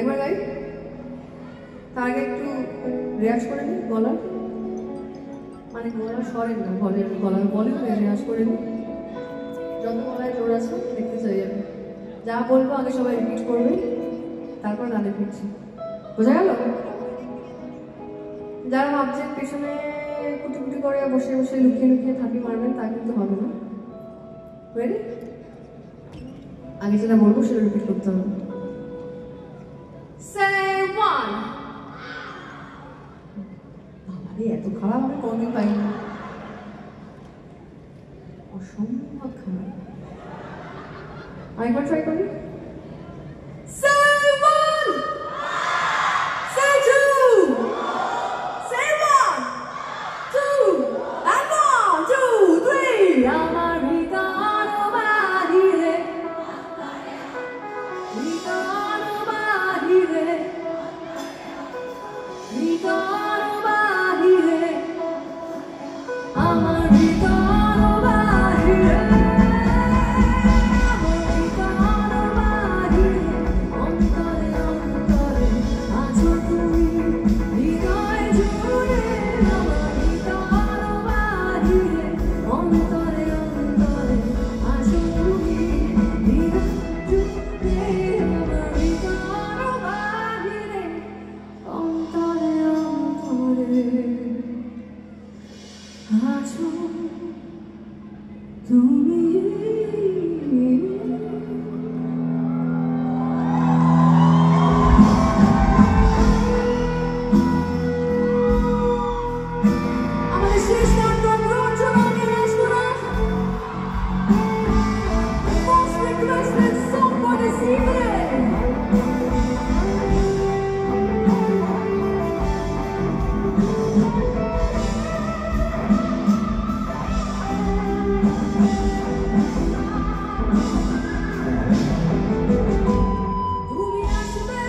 আরেকবার গাই, তার আগে একটু রেয়াজ করে নিই গলার, মানে গলার স্বরের না, গলার ভলিউমে রেয়াজ করে নিই। যত গলায় জোর আছে দেখতে চাই আমি, যা বলবো আগে সবাই রিপিট করবে, তারপর গানে ফিরছি। বোঝা গেল? যারা ভাবছেন পেছনে কুটি কুটি করে বসে বসে লুকিয়ে লুকিয়ে থাকি মারবেন, তা কিন্তু হবে না। রেডি? আগে যেটা বলবো সেটা রিপিট করতে হবে। Say one. বাবারে এত খারাপ আমি কোনদিন পাইনি, অসম্ভব খারাপ। আরেকবার ট্রাই করি। Say one. Say two. Say one, two, and 1, 2, 3. আমার ভিতর বাহিরে, ভিতর বাহিরে, ভিতর বাহিরে, আমার ভিতর বাহিরে, আমার ভিতর বাহিরে, অন্তরে অন্তরে আছো তুমি, হৃদয় জুড়ে আমার ভিতর বাহিরে, অন্তরে অন্তরে আছো তুমি, হৃদয় জুড়ে আমার ভিতর বাহিরে, অন্তরে অন্তরে আছো তুমি। আমাদের শেষ গানটা অনুরোধ জানাই রাজকুমার, most requested song for this evening. তুমি আসবে